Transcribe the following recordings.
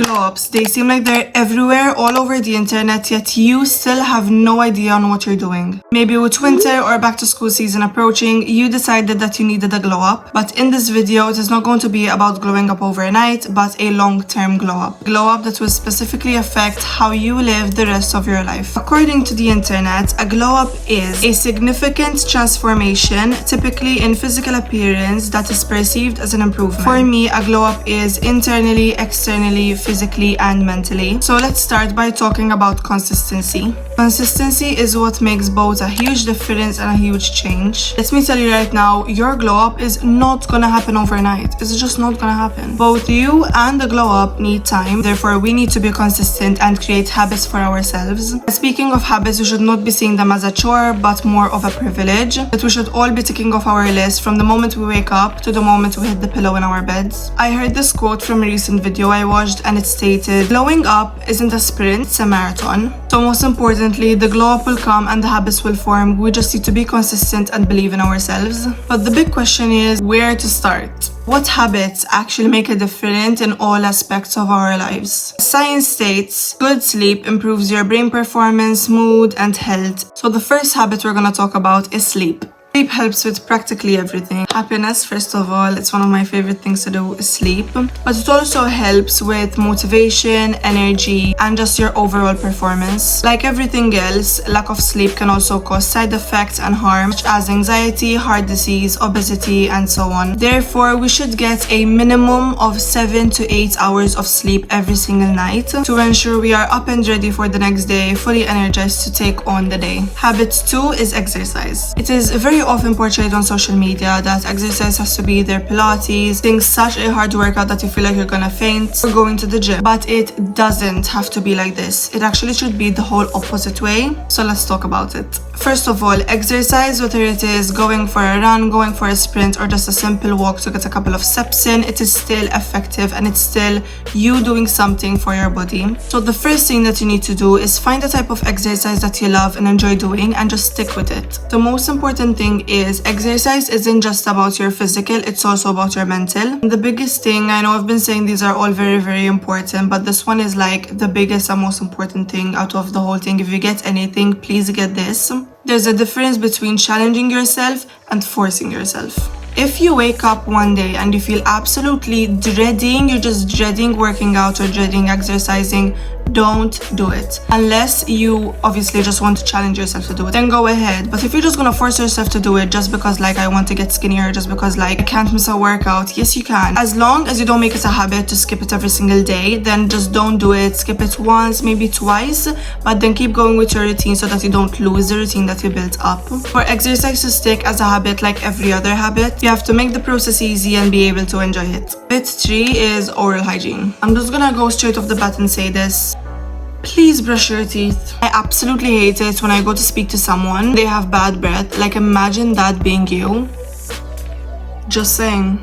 Glow ups, they seem like they're everywhere, all over the internet, yet you still have no idea on what you're doing. Maybe with winter or back to school season approaching, you decided that you needed a glow up. But in this video, it is not going to be about glowing up overnight, but a long-term glow up. Glow up that will specifically affect how you live the rest of your life. According to the internet, a glow up is a significant transformation, typically in physical appearance, that is perceived as an improvement. For me, a glow up is internally, externally, physically and mentally. So let's start by talking about consistency. Consistency is what makes both a huge difference and a huge change. Let me tell you right now, your glow up is not gonna happen overnight. It's just not gonna happen. Both you and the glow up need time. Therefore, we need to be consistent and create habits for ourselves. Speaking of habits, we should not be seeing them as a chore, but more of a privilege that we should all be ticking off our list from the moment we wake up to the moment we hit the pillow in our beds. I heard this quote from a recent video I watched, and it stated, "Glowing up isn't a sprint, it's a marathon." So most importantly, the glow up will come and the habits will form. We just need to be consistent and believe in ourselves. But the big question is where to start. What habits actually make a difference in all aspects of our lives? Science states good sleep improves your brain performance, mood, and health. So the first habit we're gonna talk about is sleep. Sleep helps with practically everything. Happiness, first of all, it's one of my favorite things to do is sleep. But it also helps with motivation, energy, and just your overall performance. Like everything else, lack of sleep can also cause side effects and harm, such as anxiety, heart disease, obesity, and so on. Therefore, we should get a minimum of 7 to 8 hours of sleep every single night to ensure we are up and ready for the next day, fully energized to take on the day. Habit 2 is exercise. It is very often portrayed on social media that exercise has to be either Pilates, doing such a hard workout that you feel like you're gonna faint, or going to the gym. But it doesn't have to be like this. It actually should be the whole opposite way. So let's talk about it. First of all, exercise, whether it is going for a run, going for a sprint, or just a simple walk to get a couple of steps in, it is still effective and it's still you doing something for your body. So the first thing that you need to do is find a type of exercise that you love and enjoy doing and just stick with it. The most important thing is exercise isn't just about your physical, it's also about your mental. The biggest thing, I know I've been saying these are all very, very important, but this one is like the biggest and most important thing out of the whole thing. If you get anything, please get this. There's a difference between challenging yourself and forcing yourself. If you wake up one day and you feel absolutely you're just dreading working out or dreading exercising, don't do it. Unless you obviously just want to challenge yourself to do it, then go ahead. But if you're just gonna force yourself to do it just because like I want to get skinnier, just because like I can't miss a workout, yes you can. As long as you don't make it a habit to skip it every single day, then just don't do it. Skip it once, maybe twice, but then keep going with your routine so that you don't lose the routine that you built up. For exercise to stick as a habit like every other habit, you have to make the process easy and be able to enjoy it. Bit 3 is oral hygiene. I'm just gonna go straight off the bat and say this. Please brush your teeth. I absolutely hate it when I go to speak to someone, they have bad breath. Like imagine that being you. Just saying.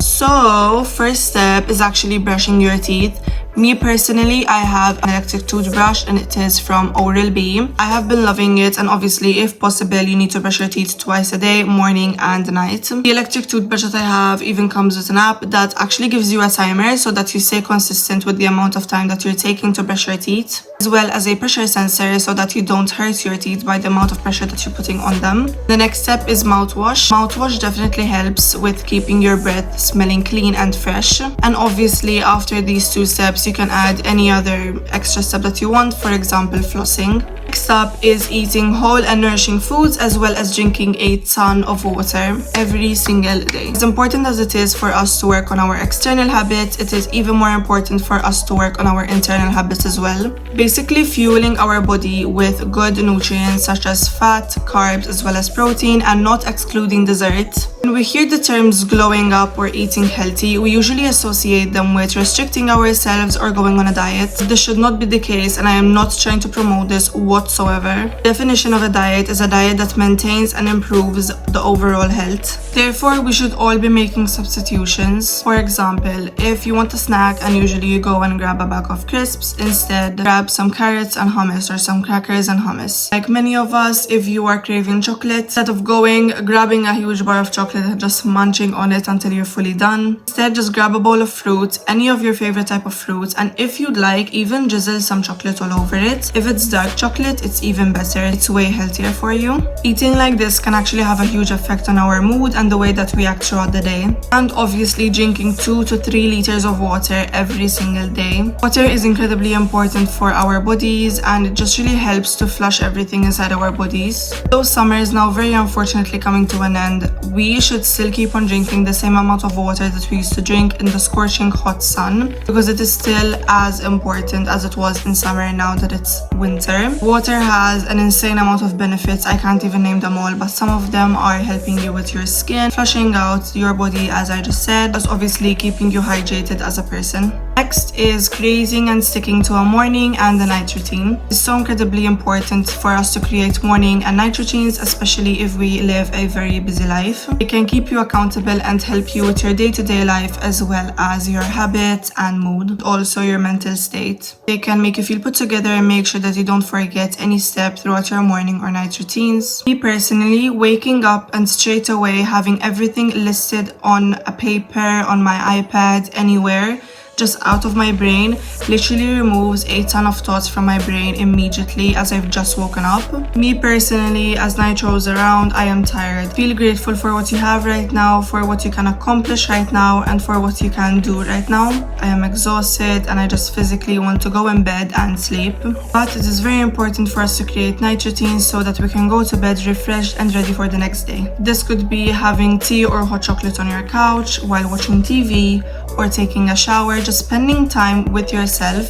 So first step is actually brushing your teeth. Me personally, I have an electric toothbrush and it is from Oral-B. I have been loving it, and obviously if possible you need to brush your teeth twice a day, morning and night. The electric toothbrush that I have even comes with an app that actually gives you a timer so that you stay consistent with the amount of time that you're taking to brush your teeth, as well as a pressure sensor so that you don't hurt your teeth by the amount of pressure that you're putting on them. The next step is mouthwash. Mouthwash definitely helps with keeping your breath smelling clean and fresh, and obviously after these 2 steps you can add any other extra step that you want, for example flossing. Next up is eating whole and nourishing foods, as well as drinking a ton of water every single day. As important as it is for us to work on our external habits, it is even more important for us to work on our internal habits as well. Basically fueling our body with good nutrients such as fat, carbs, as well as protein, and not excluding dessert. When we hear the terms glowing up or eating healthy, we usually associate them with restricting ourselves or going on a diet. This should not be the case, and I am not trying to promote this whatsoever. The definition of a diet is a diet that maintains and improves the overall health. Therefore, we should all be making substitutions. For example, if you want a snack and usually you go and grab a bag of crisps, instead grab some carrots and hummus or some crackers and hummus. Like many of us, if you are craving chocolate, instead of grabbing a huge bar of chocolate just munching on it until you're fully done. Instead, just grab a bowl of fruit, any of your favorite type of fruit, and if you'd like, even drizzle some chocolate all over it. If it's dark chocolate, it's even better. It's way healthier for you. Eating like this can actually have a huge effect on our mood and the way that we act throughout the day. And obviously, drinking 2 to 3 liters of water every single day. Water is incredibly important for our bodies, and it just really helps to flush everything inside our bodies. Though summer is now very unfortunately coming to an end, we should still keep on drinking the same amount of water that we used to drink in the scorching hot sun, because it is still as important as it was in summer now that it's winter. Water has an insane amount of benefits. I can't even name them all, but some of them are helping you with your skin, flushing out your body as I just said, as obviously keeping you hydrated as a person. Next is creating and sticking to a morning and a night routine. It's so incredibly important for us to create morning and night routines, especially if we live a very busy life. It can keep you accountable and help you with your day-to-day life, as well as your habits and mood, also your mental state. They can make you feel put together and make sure that you don't forget any step throughout your morning or night routines. Me personally, waking up and straight away having everything listed on a paper, on my iPad, anywhere, just out of my brain, literally removes a ton of thoughts from my brain immediately as I've just woken up. Me personally, as night rolls around, I am tired. Feel grateful for what you have right now, for what you can accomplish right now, and for what you can do right now. I am exhausted and I just physically want to go in bed and sleep. But it is very important for us to create night routines so that we can go to bed refreshed and ready for the next day. This could be having tea or hot chocolate on your couch while watching TV, or taking a shower, just spending time with yourself.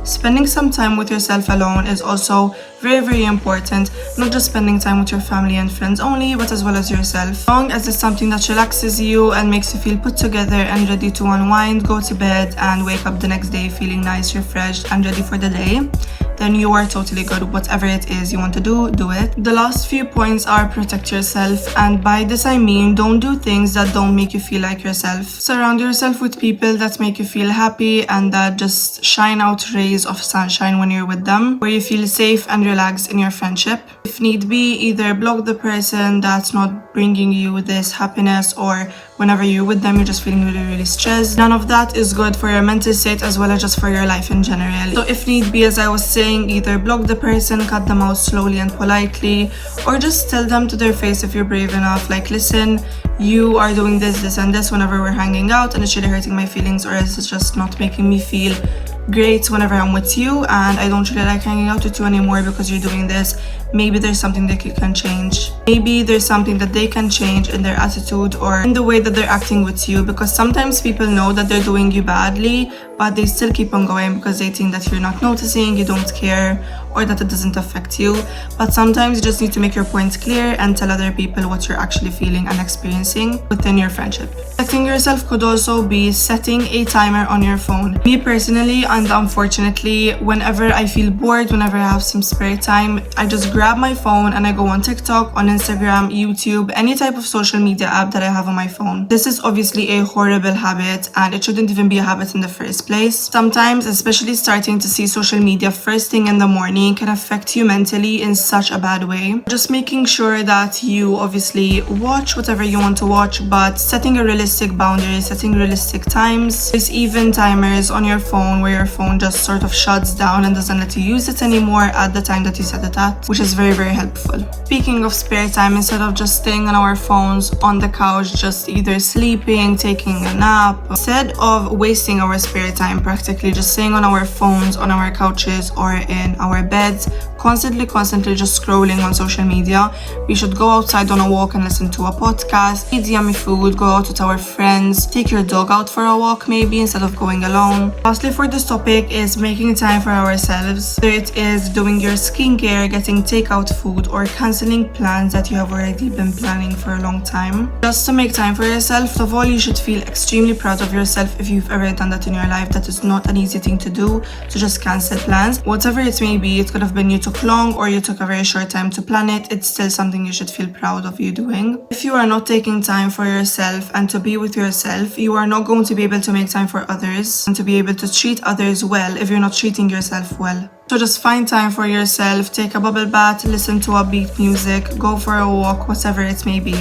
Spending some time with yourself alone is also very, very important. Not just spending time with your family and friends only, but as well as yourself. As long as it's something that relaxes you and makes you feel put together and ready to unwind, go to bed and wake up the next day feeling nice, refreshed and ready for the day, then you are totally good. Whatever it is you want to do, do it. The last few points are protect yourself, and by this I mean don't do things that don't make you feel like yourself. Surround yourself with people that make you feel happy and that just shine out rays of sunshine when you're with them, where you feel safe and relaxed in your friendship. If need be, either block the person that's not bringing you this happiness, or whenever you're with them you're just feeling really, really stressed. None of that is good for your mental state as well as just for your life in general. So if need be, as I was saying, either block the person, cut them out slowly and politely, or just tell them to their face if you're brave enough, like, listen, you are doing this and this whenever we're hanging out and it's really hurting my feelings, or else it's just not making me feel great whenever I'm with you, and I don't really like hanging out with you anymore because you're doing this. Maybe there's something that you can change. Maybe there's something that they can change in their attitude or in the way that they're acting with you, because sometimes people know that they're doing you badly, but they still keep on going because they think that you're not noticing, you don't care, or that it doesn't affect you. But sometimes you just need to make your points clear and tell other people what you're actually feeling and experiencing within your friendship. Protecting yourself could also be setting a timer on your phone. Me personally, and unfortunately, whenever I feel bored, whenever I have some spare time, I just grab my phone and I go on TikTok, on Instagram, YouTube, any type of social media app that I have on my phone. This is obviously a horrible habit and it shouldn't even be a habit in the first place. Sometimes, especially starting to see social media first thing in the morning can affect you mentally in such a bad way. Just making sure that you obviously watch whatever you want to watch, but setting a realistic boundary, setting realistic times. There's even timers on your phone where your phone just sort of shuts down and doesn't let you use it anymore at the time that you set it at, which is very, very helpful. Speaking of spare time, instead of just staying on our phones on the couch, just either sleeping, taking a nap, instead of wasting our spare time practically just staying on our phones, on our couches or in our beds, constantly just scrolling on social media, we should go outside on a walk and listen to a podcast, eat yummy food, go out with our friends, take your dog out for a walk maybe instead of going alone. Lastly for this topic is making time for ourselves. Whether it is doing your skincare, getting takeout food, or cancelling plans that you have already been planning for a long time. Just to make time for yourself, first of all, you should feel extremely proud of yourself if you've ever done that in your life. That is not an easy thing to do, to just cancel plans. Whatever it may be, it could have been you took long or you took a very short time to plan it, it's still something you should feel proud of you doing. If you are not taking time for yourself and to be with yourself, you are not going to be able to make time for others and to be able to treat others well if you're not treating yourself well. So just find time for yourself, take a bubble bath, listen to upbeat music, go for a walk, whatever it may be.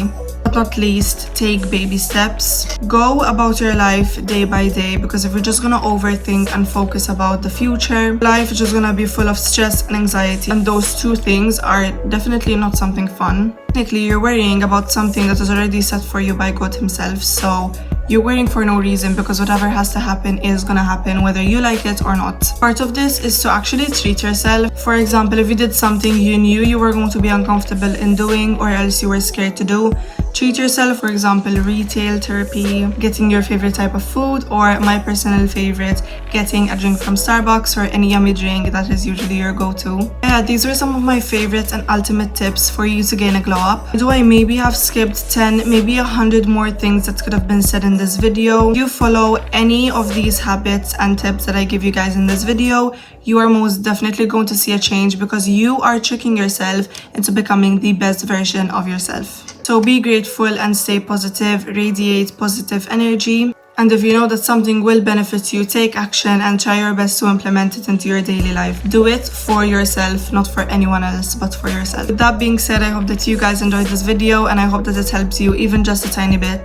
But not least, take baby steps. Go about your life day by day, because if you're just gonna overthink and focus about the future, life is just gonna be full of stress and anxiety, and those two things are definitely not something fun. Technically, you're worrying about something that is already set for you by God himself, so you're worrying for no reason, because whatever has to happen is gonna happen whether you like it or not. Part of this is to actually treat yourself. For example, if you did something you knew you were going to be uncomfortable in doing, or else you were scared to do, treat yourself. For example, retail therapy, getting your favorite type of food, or my personal favorite, getting a drink from Starbucks or any yummy drink that is usually your go-to. Yeah, these were some of my favorite and ultimate tips for you to gain a glow up. Do I maybe have skipped 10, maybe 100 more things that could have been said in this video? If you follow any of these habits and tips that I give you guys in this video, you are most definitely going to see a change, because you are tricking yourself into becoming the best version of yourself. So be grateful and stay positive, radiate positive energy. And if you know that something will benefit you, take action and try your best to implement it into your daily life. Do it for yourself, not for anyone else, but for yourself. With that being said, I hope that you guys enjoyed this video, and I hope that it helps you even just a tiny bit.